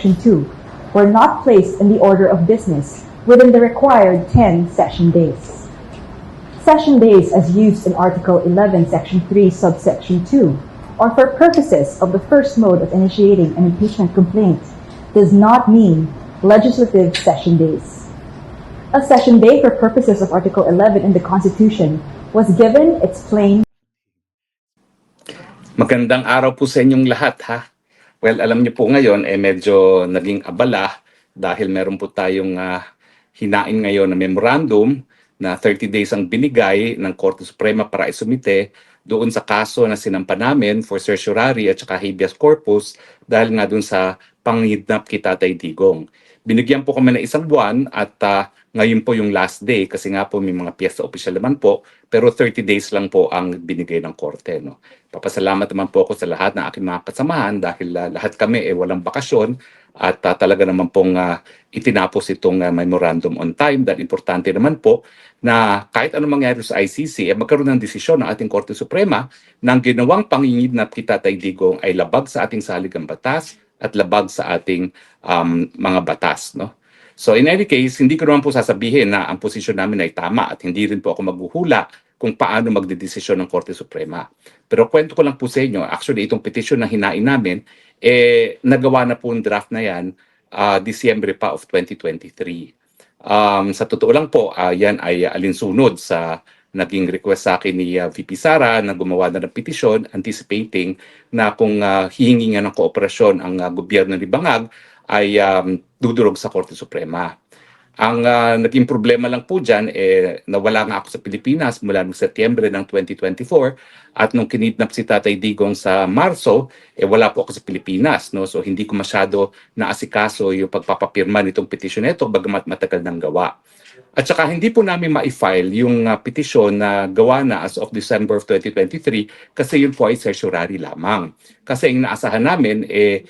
2 were not placed in the order of business within the required 10 session days. Session days as used in Article 11, Section 3, Subsection 2, or for purposes of the first mode of initiating an impeachment complaint, does not mean legislative session days. A session day for purposes of Article 11 in the Constitution was given its plain. Magandang araw po sa inyong lahat, ha? Well, alam niyo po ngayon, medyo naging abala dahil meron po tayong hinain ngayon na memorandum na 30 days ang binigay ng Korte Suprema para isumite doon sa kaso na sinampa namin for certiorari at saka habeas corpus dahil nga doon sa pangidnap kay Tatay Digong. Binigyan po kami ng isang buwan at ngayon po yung last day kasi nga po may mga piyesta opisyal naman po pero 30 days lang po ang binigay ng korte. No? Papasalamat naman po ako sa lahat ng aking mga kasamahan dahil lahat kami walang bakasyon at talaga naman pong itinapos itong memorandum on time dahil importante naman po na kahit anong mangyari sa ICC magkaroon ng desisyon ng ating Korte Suprema na ang ginawang pangingidnap kay Tatay Digong ay labag sa ating saligang batas at labag sa ating mga batas. No? So in any case, hindi ko naman po sasabihin na ang posisyon namin ay tama at hindi rin po ako maghuhula kung paano magdedesisyon ng Korte Suprema. Pero kwento ko lang po sa inyo, actually itong petition na hinain namin, nagawa na po yung draft na yan Disyembre pa of 2023. Sa totoo lang po, yan ay alinsunod sa naging request sa akin ni VP Sara na gumawa na ng petisyon anticipating na kung hihingi nga ng kooperasyon ang gobyerno ni Bangag ay dudurog sa Korte Suprema. Ang naging problema lang po dyan, nawala nga ako sa Pilipinas mula noong Setyembre ng 2024 at nung kinidnap si Tatay Digong sa Marso, wala po ako sa Pilipinas. No? So hindi ko masyado naasikaso yung pagpapapirma nitong petisyon nito bagamat matagal nang gawa. At saka hindi po namin ma-file yung petisyon na gawa na as of December of 2023 kasi yun po ay certiorari lamang. Kasi yung naasahan namin,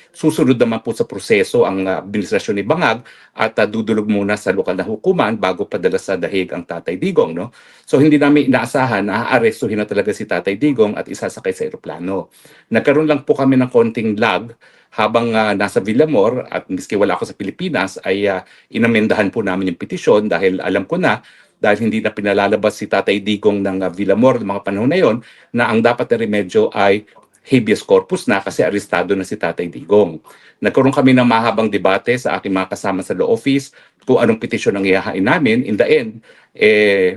susunod naman po sa proseso ang administrasyon ni Bangag at dudulog muna sa lokal na hukuman bago padala sa dahig ang Tatay Digong. No? So hindi namin inaasahan na aarestuhin na talaga si Tatay Digong at isasakay sa eroplano. Nagkaroon lang po kami ng konting lag habang nasa Villamor at miski wala ako sa Pilipinas ay inamendahan po namin yung petisyon dahil alam ko na dahil hindi na pinalalabas si Tatay Digong ng Villamor ng mga panahon na yon na ang dapat na remedyo ay habeas corpus na kasi arestado na si Tatay Digong. Nagkaroon kami ng mahabang debate sa aking mga kasama sa law office kung anong petisyon ang ihahain namin. In the end,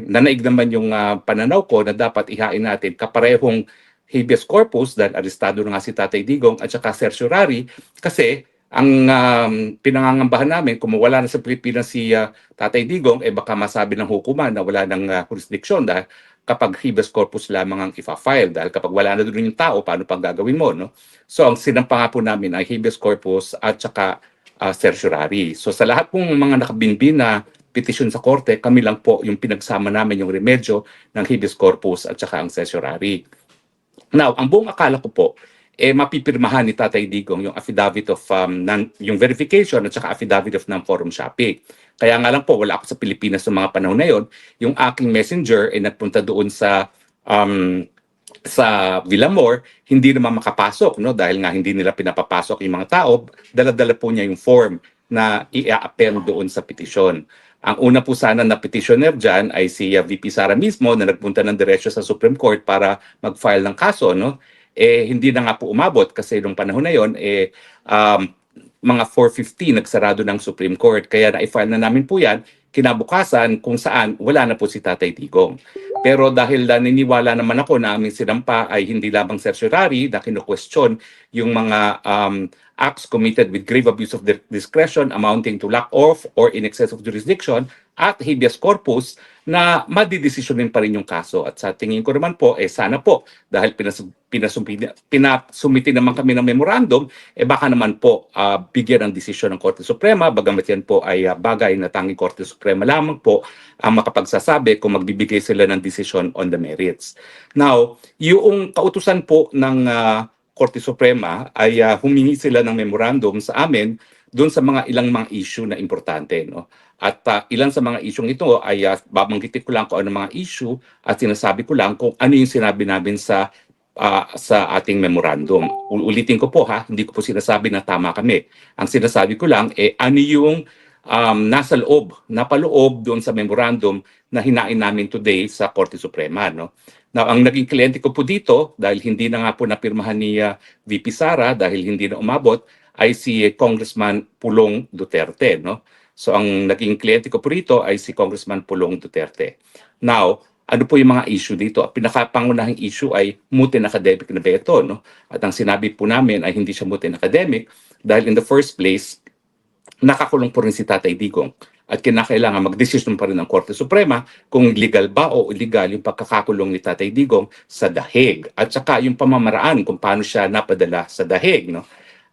nanaig naman yung pananaw ko na dapat ihain natin kaparehong habeas corpus dahil arestado na nga si Tatay Digong at saka certiorari kasi ang pinangangambahan namin kung wala na sa Pilipinas si Tatay Digong baka masabi ng hukuman na wala ng jurisdiction dahil kapag habeas corpus lamang ang ifa-file dahil kapag wala na doon yung tao paano pang gagawin mo no? So ang sinampa nga po namin ay habeas corpus at saka certiorari. So sa lahat pong mga nakabinbin na petisyon sa korte kami lang po yung pinagsama namin yung remedyo ng habeas corpus at saka ang certiorari. Now, ang buong akala ko po, mapipirmahan ni Tatay Digong yung affidavit of yung verification at saka affidavit of non-forum shopping. Kaya nga lang po, wala ako sa Pilipinas sa mga panahon na yon. Yung aking messenger ay nagpunta doon sa Villamor, hindi naman makapasok no dahil nga hindi nila pinapapasok yung mga tao, dala-dala po niya yung form na i-append doon sa petisyon. Ang una po sana na petitioner dyan ay si VP Sara mismo na nagpunta ng diretso sa Supreme Court para mag-file ng kaso. No? Hindi na nga po umabot kasi nung panahon na yon, mga 4:50 nagsarado ng Supreme Court. Kaya na-file na namin po yan kinabukasan kung saan wala na po si Tatay Digong. Pero dahil naniniwala naman ako na aming sinampa ay hindi lamang certiorari na kinu-question yung mga acts committed with grave abuse of discretion amounting to lack of or in excess of jurisdiction at habeas corpus na madidesisyonin pa rin yung kaso. At sa tingin ko naman po, sana po, dahil pinasumiti naman kami ng memorandum, baka naman po bigyan ng desisyon ng Korte Suprema, bagamat yan po ay bagay na tanging Korte Suprema lamang po ang makapagsasabi kung magbibigay sila ng desisyon on the merits. Now, yung kautusan po ng Korte Suprema ay humingi sila ng memorandum sa amin doon sa mga ilang mga issue na importante. No? At ilan sa mga issue ito ay babanggitin ko lang kung ano mga issue at sinasabi ko lang kung ano yung sinabi namin sa sa ating memorandum. Ulitin ko po ha, hindi ko po sinasabi na tama kami. Ang sinasabi ko lang ano yung nasa loob, napaloob doon sa memorandum na hinain namin today sa Korte Suprema. No? Now, ang naging kliyente ko po dito, dahil hindi na nga po napirmahan ni VP Sara, dahil hindi na umabot, ay si Congressman Pulong Duterte. No? So ang naging kliyente ko po rito ay si Congressman Pulong Duterte. Now, ano po yung mga issue dito? Ang pinakapangunahing issue ay moot and academic na veto. No? At ang sinabi po namin ay hindi siya moot and academic dahil in the first place, nakakulong po rin si Tatay Digong. At kinakailangan magdesisyon pa rin ng Korte Suprema kung legal ba o illegal yung pagkakakulong ni Tatay Digong sa dahig. At saka yung pamamaraan kung paano siya napadala sa dahig. No?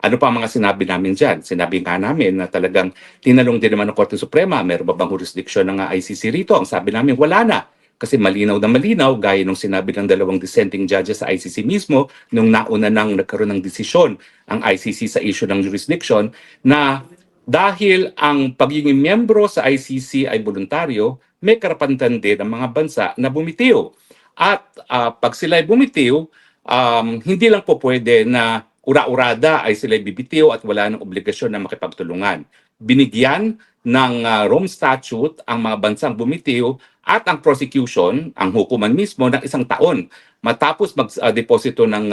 Ano pa ang mga sinabi namin dyan? Sinabi nga namin na talagang tinalong din naman ng Korte Suprema, meron ba bang jurisdiction ng ICC rito? Ang sabi namin, wala na. Kasi malinaw na malinaw, gaya nung sinabi ng dalawang dissenting judges sa ICC mismo, nung nauna nang nagkaroon ng desisyon ang ICC sa issue ng jurisdiction, na dahil ang pagiging miyembro sa ICC ay voluntaryo, may karapatan din ang mga bansa na bumitiw. At pag sila ay bumitiw, hindi lang po pwede na ura-urada ay sila bibitiw at wala ng obligasyon na makipagtulungan. Binigyan ng Rome Statute ang mga bansang bumitiw at ang prosecution, ang hukuman mismo, ng 1 taon matapos mag-deposito ng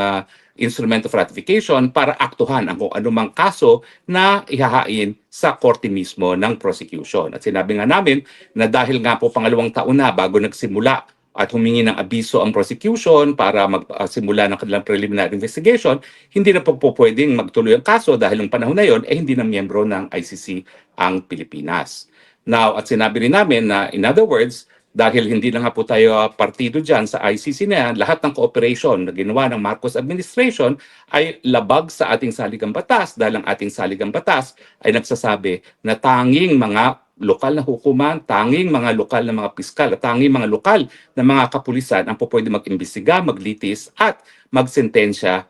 instrument of ratification para aktuhan ang kung anumang kaso na ihahain sa korte mismo ng prosecution. At sinabi nga namin na dahil nga po pangalawang taon na bago nagsimula at humingi ng abiso ang prosecution para magsimula ng kanilang preliminary investigation, hindi na po pwedeng magtuloy ang kaso dahil ng panahon na yon hindi na miyembro ng ICC ang Pilipinas. Now, at sinabi rin namin na in other words, dahil hindi na nga po tayo partido dyan sa ICC na yan, lahat ng cooperation na ginawa ng Marcos administration ay labag sa ating saligang batas dahil ang ating saligang batas ay nagsasabi na tanging mga lokal na hukuman, tanging mga lokal na mga piskal, at tanging mga lokal na mga kapulisan ang po pwede mag-imbestiga, maglitis at magsentensya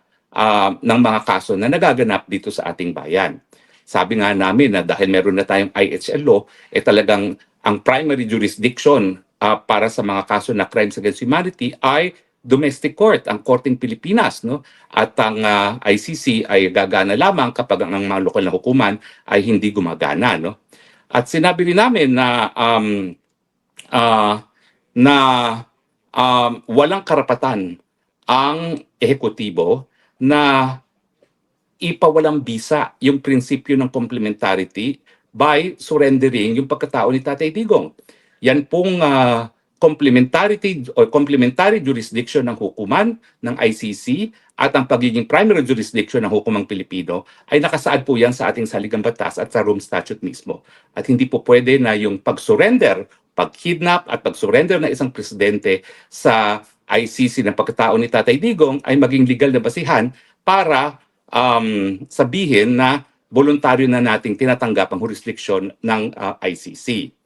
ng mga kaso na nagaganap dito sa ating bayan. Sabi nga namin na dahil meron na tayong IHL law, talagang ang primary jurisdiction para sa mga kaso na crimes against humanity ay domestic court, ang Korteng Pilipinas, no? At ang ICC ay gagana lamang kapag ang mga lokal na hukuman ay hindi gumagana, no? At sinabi rin namin na walang karapatan ang ehekutibo na ipawalang bisa yung prinsipyo ng complementarity by surrendering yung pagkatao ni Tatay Digong. Yan pong complementary jurisdiction ng hukuman ng ICC at ang pagiging primary jurisdiction ng hukumang Pilipino ay nakasaad po yan sa ating saligang batas at sa Rome Statute mismo. At hindi po pwede na yung pag-surrender, pag-kidnap at pag-surrender ng isang presidente sa ICC ng pagkatao ni Tatay Digong ay maging legal na basihan para sabihin na voluntaryo na nating tinatanggap ang jurisdiction ng ICC.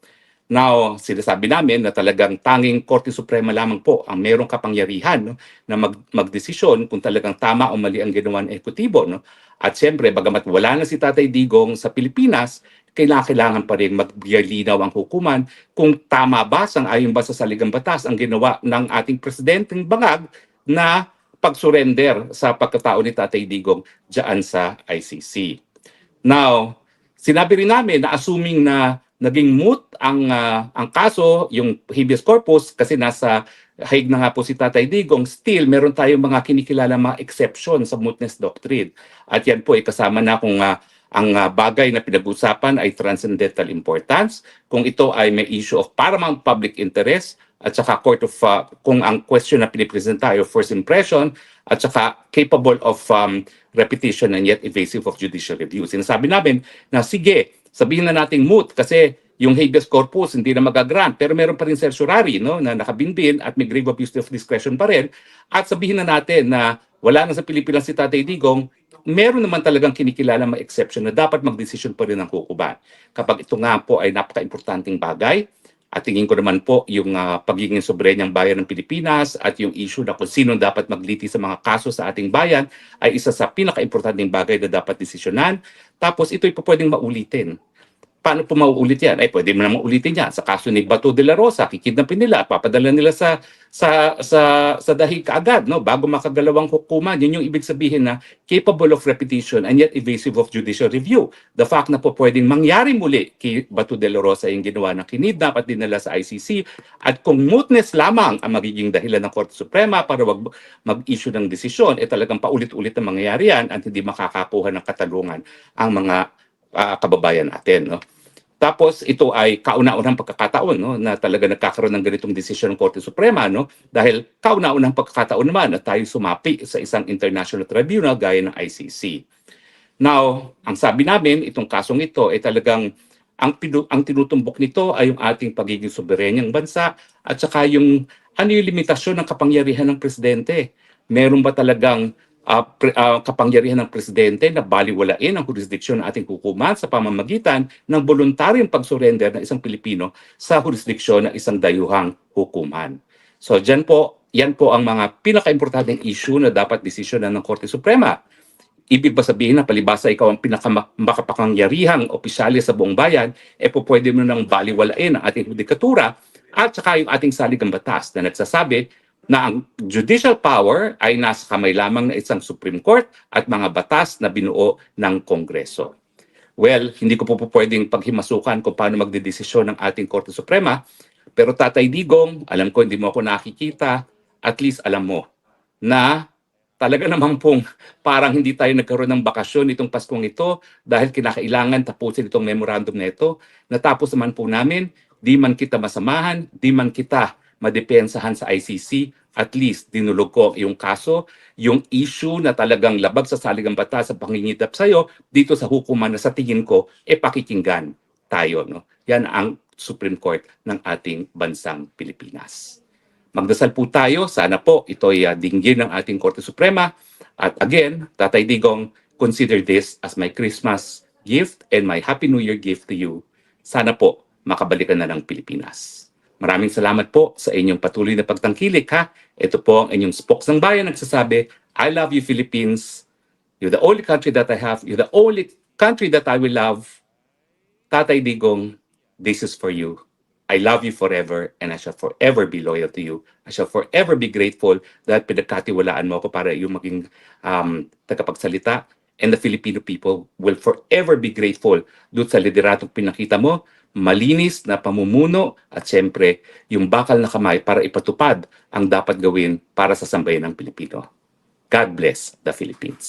Now, sinasabi namin na talagang tanging Korte Suprema lamang po ang merong kapangyarihan, no, na magdesisyon kung talagang tama o mali ang ginawa ng ehekutibo. No? At siyempre, bagamat wala na si Tatay Digong sa Pilipinas, kailangan pa rin magbigay linaw ang hukuman kung tama ba, sang-ayon ba sa saligang batas ang ginawa ng ating presidenteng bangag na pag-surrender sa pagkatao ni Tatay Digong diyan sa ICC. Now, sinabi rin namin na assuming na naging moot ang kaso, yung habeas corpus, kasi nasa Hague na nga po si Tatay Digong, still meron tayong mga kinikilala mga exception sa mootness doctrine. At yan po ay kasama na kung ang bagay na pinag-usapan ay transcendental importance, kung ito ay may issue of paramount public interest, at saka court of, kung ang question na pinipresenta ay of first impression, at saka capable of repetition and yet evasive of judicial review. Sinasabi namin na sige, sabihin na nating moot kasi yung habeas corpus hindi na magagrant pero meron pa rin certiorari, no, na nakabinbin at may grave abuse of discretion pa rin, at sabihin na natin na wala na sa Pilipinas si Tatay Digong, meron naman talagang kinikilala mga exception na dapat magdesisyon pa rin ng hukuman. Kapag ito nga po ay napaka-importanting bagay, at tingin ko naman po yung pagiging soberenyang bayan ng Pilipinas at yung issue na kung sino dapat magliti sa mga kaso sa ating bayan ay isa sa pinaka-importanting bagay na dapat desisyonan. Tapos ito'y po pwedeng maulitin. paano po mauulit yan? Pwede mo naman ulitin yan. Sa kaso ni Bato de la Rosa, kikidnapin nila, papadala nila sa dahig kaagad, no? Bago makagalawang hukuman. Yun yung ibig sabihin na capable of repetition and yet evasive of judicial review. The fact na po pwedeng mangyari muli kay Bato de la Rosa yung ginawa ng kinidnap at dinala sa ICC, at kung mootness lamang ang magiging dahilan ng Korte Suprema para wag mag-issue ng desisyon, talagang paulit-ulit na mangyayari yan at hindi makakakuha ng katalungan ang mga kababayan natin, no? Tapos ito ay kauna-unahang pagkakataon, no, na talaga nagkakaroon ng ganitong desisyon ng Korte Suprema, no, dahil kauna-unahang pagkakataon naman na tayo sumapi sa isang international tribunal gaya ng ICC. Now, ang sabi namin, itong kasong ito ay talagang ang tinutumbok nito ay yung ating pagiging soberenyang bansa at saka yung ano yung limitasyon ng kapangyarihan ng presidente. Meron ba talagang kapangyarihan ng presidente na baliwalain ang jurisdiksyon ng ating hukuman sa pamamagitan ng voluntaryong pag-surrender ng isang Pilipino sa jurisdiksyon ng isang dayuhang hukuman? So yan po ang mga pinaka-importanteng issue na dapat desisyonan ng Korte Suprema. Ibig ba sabihin na palibasa ikaw ang pinaka-makapangyarihang opisyalya sa buong bayan, pwede mo nang baliwalain ang ating judikatura at saka yung ating saligang batas na nagsasabi na ang judicial power ay nasa kamay lamang ng isang Supreme Court at mga batas na binuo ng Kongreso. Well, hindi ko po pwedeng paghimasukan kung paano magdedesisyon ng ating Korte Suprema, pero Tatay Digong, alam ko hindi mo ako nakikita, at least alam mo na talaga namang pong parang hindi tayo nagkaroon ng bakasyon itong Paskong ito dahil kinakailangan tapusin itong memorandum na ito. Natapos naman po namin, di man kita masamahan, di man kita madepensahan sa ICC, at least dinulog ko yung kaso, yung issue na talagang labag sa saligang batas sa pangingidap sa'yo, dito sa hukuman na sa tingin ko, pakikinggan tayo. No? Yan ang Supreme Court ng ating bansang Pilipinas. Magdasal po tayo, sana po ito'y dinggin ng ating Korte Suprema. At again, Tatay Digong, consider this as my Christmas gift and my Happy New Year gift to you. Sana po makabalikan na ng Pilipinas. Maraming salamat po sa inyong patuloy na pagtangkilik, ha. Ito po ang inyong Spokes ng Bayan nagsasabi, I love you, Philippines. You're the only country that I have. You're the only country that I will love. Tatay Digong, this is for you. I love you forever and I shall forever be loyal to you. I shall forever be grateful that pinagkatiwalaan mo ako para yung maging tagapagsalita. And the Filipino people will forever be grateful doon sa lideratong pinakita mo, malinis na pamumuno at siyempre yung bakal na kamay para ipatupad ang dapat gawin para sa sambayan ng Pilipino. God bless the Philippines.